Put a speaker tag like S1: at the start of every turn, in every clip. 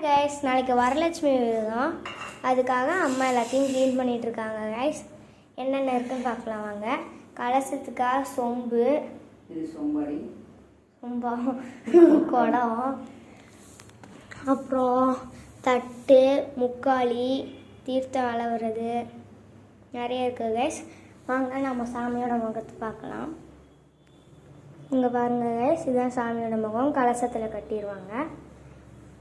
S1: Hi guys, நாளைக்கு வரலட்சுமி விரதம். அதுக்காக அம்மா எல்லாத்தையும் க்ளீன் பண்ணிகிட்ருக்காங்க கைஸ். என்னென்ன இருக்குன்னு பார்க்கலாம் வாங்க. கலசத்துக்காக சொம்பு,
S2: இது சொம்பாடி,
S1: குடம், அப்புறம் தட்டு, முக்காளி, தீர்த்தம் அளவுறது நிறைய இருக்குது கைஸ். வாங்க நம்ம சாமியோட முகத்தை பார்க்கலாம். இங்கே பாருங்கள் கைஸ், இதுதான் சாமியோட முகம். கலசத்தில் கட்டிடுவாங்க.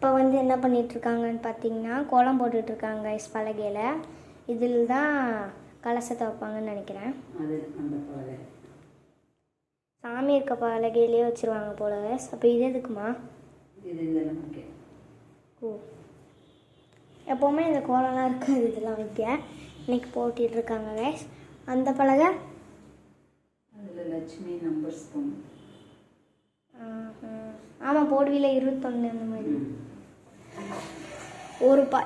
S1: இப்போ என்ன பண்ணிகிட்ருக்காங்கன்னு பார்த்தீங்கன்னா கோலம் போட்டுட்ருக்காங்க கைஸ் பலகையில். இதில் தான் கலசத்தை வைப்பாங்கன்னு நினைக்கிறேன். சாமி இருக்க பலகையிலே வச்சுருவாங்க போல கைஸ். அப்போ இது எதுக்குமா? ஓ, எப்போவுமே இந்த கோலம்லாம் இருக்காது, இதெல்லாம் வைக்க. இன்னைக்கு போட்டிகிட்ருக்காங்க கைஸ். அந்த பலகை
S2: லட்சுமி நம்பர்ஸ்.
S1: ஆமாம், போடுவியில் 21 அந்த மாதிரி.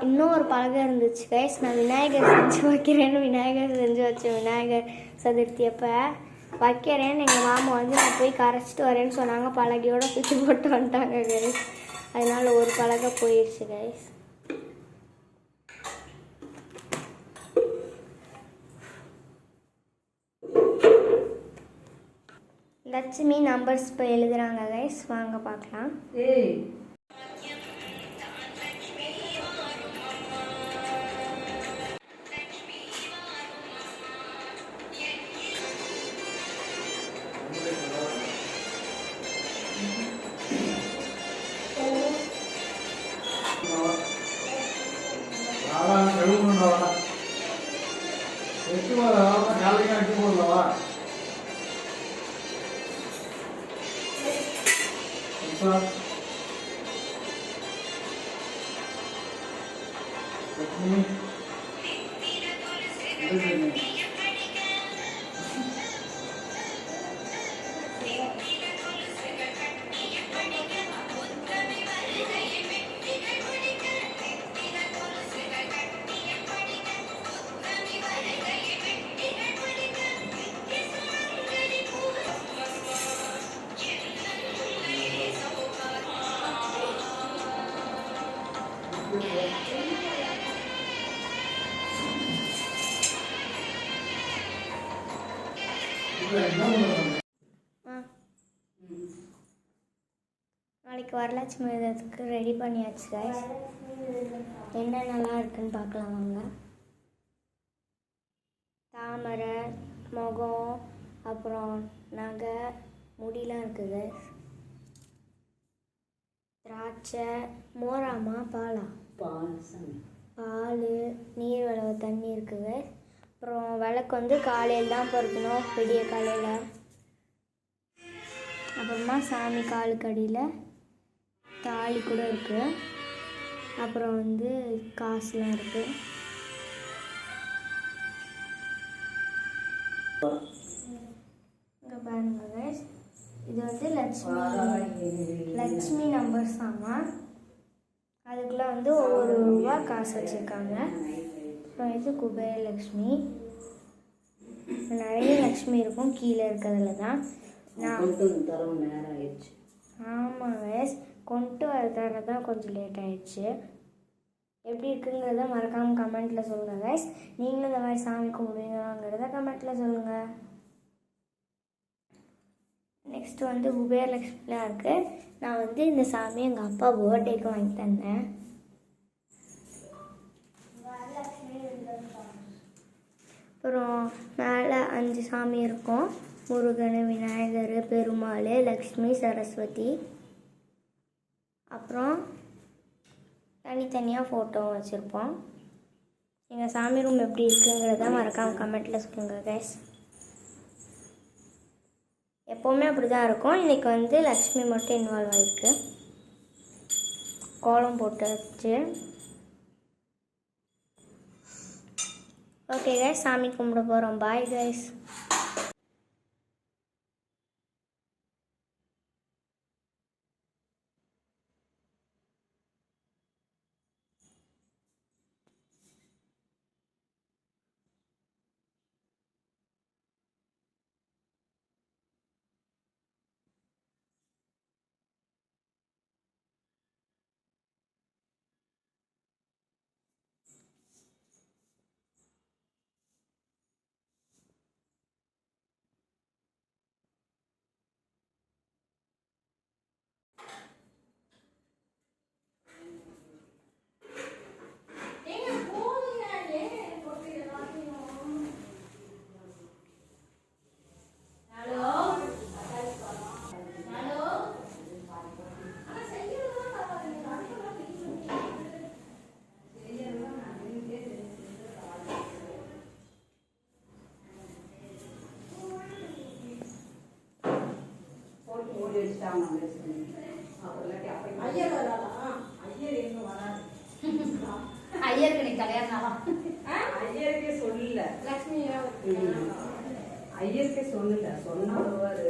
S1: இன்னொரு பலகை இருந்துச்சு கைஸ். நான் விநாயகர் செஞ்சு வைக்கிறேன்னு விநாயகர் செஞ்சு வச்சேன். விநாயகர் சதுர்த்தி அப்போ வைக்கிறேன்னு எங்கள் மாமா நான் போய் கரைச்சிட்டு வரேன்னு சொன்னாங்க. பலகையோட சுற்றி போட்டு வந்துட்டாங்க கைஸ். அதனால ஒரு பலகை போயிடுச்சு கைஸ். லட்சுமி நம்பர்ஸ் இப்போ எழுதுறாங்க கைஸ். வாங்க பார்க்கலாம். நாளைக்கு வரலட்சுமி விரதத்துக்கு ரெடி பண்ணியாச்சு கைஸ். என்னென்னலாம் இருக்குன்னு பார்க்கலாம் வாங்க. தாமரை, முகம், அப்புறம் நகை, முடியெலாம் இருக்குது. திராட்சை, மோராமா பாலா, பால், நீர் விளவு தண்ணி இருக்குது. அப்புறம் விளக்கு காலையில் தான் பொருத்தணும், விடிய காலையில். அப்புறமா சாமி காலுக்கு அடியில் தாலி கூட இருக்குது. அப்புறம் காசுலாம் இருக்குது. இங்கே பாருங்க கைஸ், இது லட்சுமி நம்பர்ஸ் ஆமாம். அதுக்குள்ளே ஒவ்வொரு ரூபா காசு வச்சுருக்காங்க. அப்புறம் இது குபேர லக்ஷ்மி. நிறைய லக்ஷ்மி இருக்கும் கீழே இருக்கிறதுல தான். ஆமாம் கைஸ், கொண்டு வர தான் கொஞ்சம் லேட் ஆகிடுச்சு. எப்படி இருக்குங்கிறத மறக்காமல் கமெண்ட்டில் சொல்லுங்கள் கைஸ். நீங்களும் இந்த மாதிரி சாமி கும்பிடுவீங்கிறத கமெண்ட்டில் சொல்லுங்கள். நெக்ஸ்ட் குபேரலக்ஷ்மிலாம் இருக்குது. நான் இந்த சாமி எங்கள் அப்பா பர்த்டேக்கு வாங்கி தந்தேன். அப்புறம் மேலே 5 சாமி இருக்கும். முருகன், விநாயகர், பெருமாள், லக்ஷ்மி, சரஸ்வதி. அப்புறம் தனித்தனியாக ஃபோட்டோ வச்சுருப்போம். எங்கள் சாமி ரூம் எப்படி இருக்குங்கிறத மறக்காமல் கமெண்ட்டில் சொல்லுங்கள் கைஸ். எப்போவுமே அப்படி தான் இருக்கும். இன்றைக்கி லக்ஷ்மி மட்டும் இன்வால்வ் ஆகிருக்கு. கோலம் போட்டு வச்சு ஓகே கைஸ், சாமி கும்பிட போகிறோம். Bye guys.
S2: மூடி வச்சுட்டாங்க ஐயர் வராதா? ஐயர் எங்க வராது. ஐயருக்கு நீ கல்யாணம் ஐயருக்கே சொல்லல லட்சுமி ஐயருக்கே சொல்லல சொன்னா வருவாரு.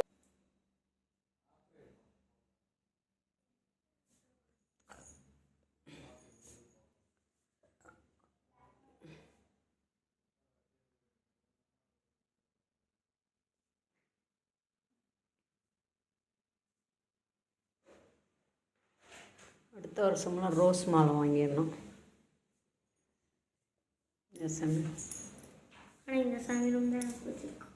S2: அடுத்த வருஷம்லாம் ரோஸ் மாலை வாங்கிடணும்.
S1: ஆனால் இந்த சாமி ரொம்ப எனக்கு பிடிச்சிருக்கு.